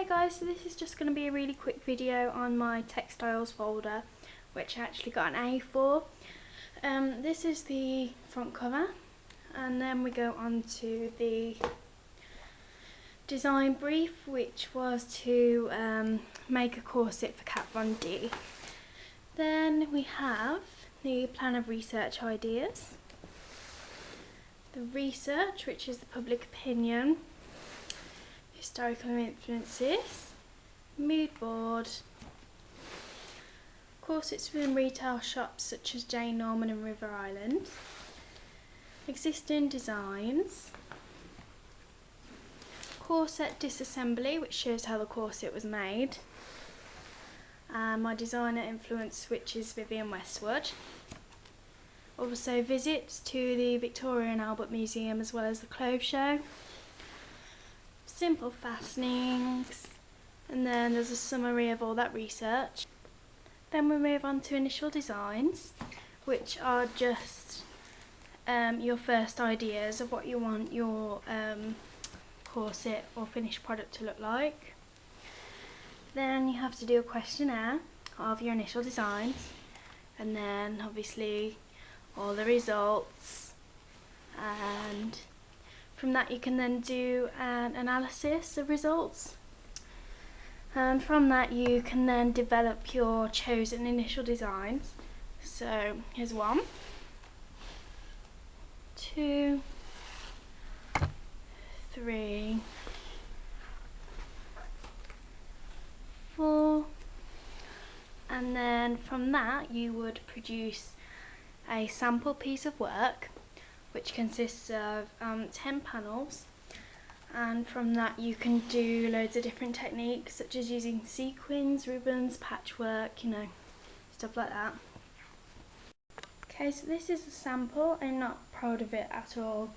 Hey guys, so this is just going to be a really quick video on my textiles folder, which I actually got an A for. This is the front cover, and then we go on to the design brief, which was to make a corset for Kat Von D. Then we have the plan of research ideas, the research, which is the public opinion, historical influences, mood board, corsets within retail shops such as Jane Norman and River Island, existing designs, corset disassembly, which shows how the corset was made, my designer influence, which is Vivienne Westwood. Also visits to the Victoria and Albert Museum as well as the clothes show, simple fastenings, and then there's a summary of all that research. Then we move on to initial designs, which are just your first ideas of what you want your corset or finished product to look like. Then you have to do a questionnaire of your initial designs, and then obviously all the results, and from that you can then do an analysis of results, and from that you can then develop your chosen initial designs. So here's 1, 2, 3, 4, and then from that you would produce a sample piece of work which consists of 10 panels, and from that you can do loads of different techniques such as using sequins, ribbons, patchwork, stuff like that. Okay, so this is a sample. I'm not proud of it at all.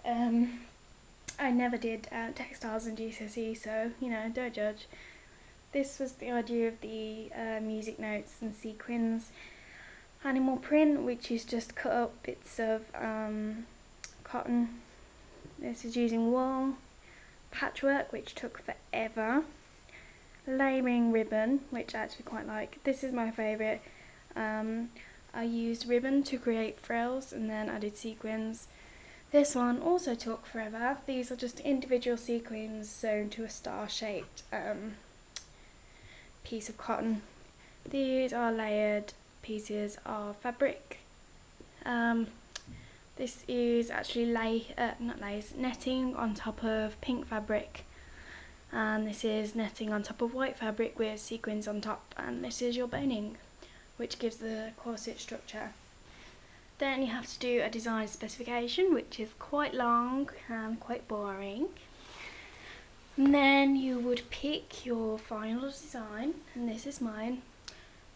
I never did textiles in GCSE, so don't judge. This was the idea of the music notes and sequins. Animal print, which is just cut up bits of cotton. This is using wool. Patchwork, which took forever. Layering ribbon, which I actually quite like. This is my favourite. I used ribbon to create frills and then added sequins. This one also took forever. These are just individual sequins sewn to a star-shaped piece of cotton. These are layered pieces of fabric. This is actually netting on top of pink fabric, and this is netting on top of white fabric with sequins on top, and this is your boning, which gives the corset structure. Then you have to do a design specification, which is quite long and quite boring. And then you would pick your final design, and this is mine.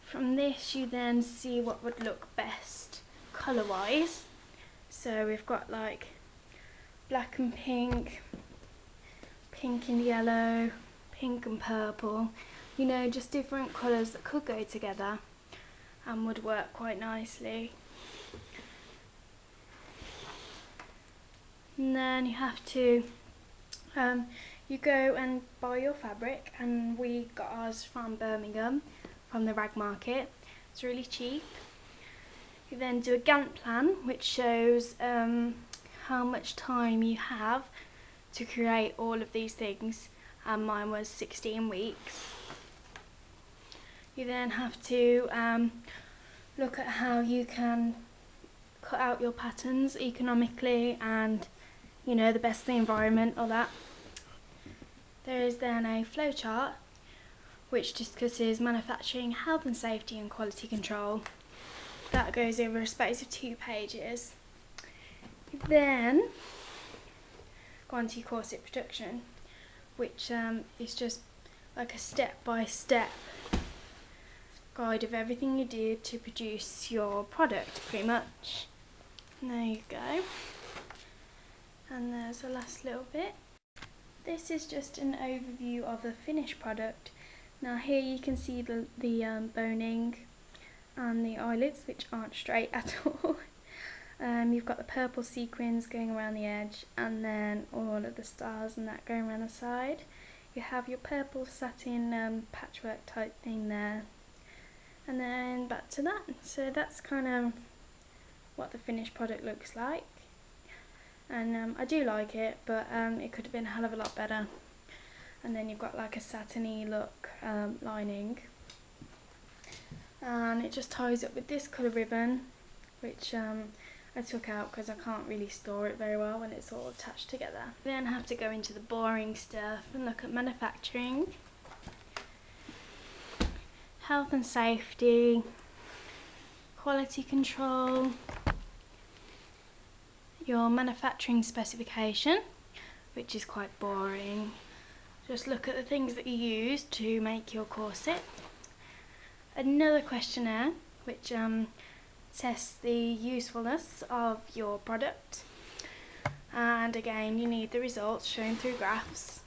From this you then see what would look best colour wise. So we've got like black and pink, pink and yellow, pink and purple, just different colours that could go together and would work quite nicely. And then you have to you go and buy your fabric, and we got ours from Birmingham, from the rag market. It's really cheap. You then do a Gantt plan, which shows how much time you have to create all of these things, and mine was 16 weeks. You then have to look at how you can cut out your patterns economically and the best for the environment, all that. There is then a flowchart which discusses manufacturing, health and safety and quality control. That goes over a space of 2 pages. Then go on to your corset production, which is just like a step-by-step guide of everything you do to produce your product, pretty much. And there you go. And there's the last little bit. This is just an overview of the finished product. Now here you can see the boning and the eyelets, which aren't straight at all. You've got the purple sequins going around the edge, and then all of the stars and that going around the side. You you have your purple satin patchwork type thing there, and then back to that. So that's kind of what the finished product looks like, and I do like it, but it could have been a hell of a lot better. And then you've got like a satiny look lining, and it just ties up with this colour ribbon, which I took out because I can't really store it very well when it's all attached together. Then I have to go into the boring stuff and look at manufacturing, health and safety, quality control, your manufacturing specification, which is quite boring. Just look at the things that you use to make your corset. Another questionnaire which tests the usefulness of your product, and again you need the results shown through graphs.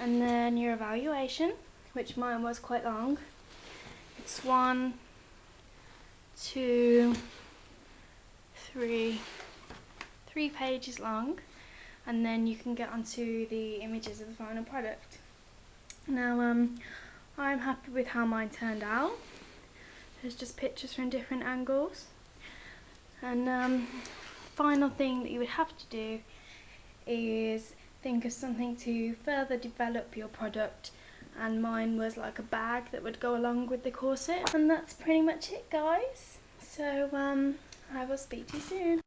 And then your evaluation, which mine was quite long. It's 1, 2, 3 pages long, and then you can get onto the images of the final product. Now I'm happy with how mine turned out. There's just pictures from different angles, and final thing that you would have to do is think of something to further develop your product, and mine was like a bag that would go along with the corset. And that's pretty much it, guys. So I will speak to you soon.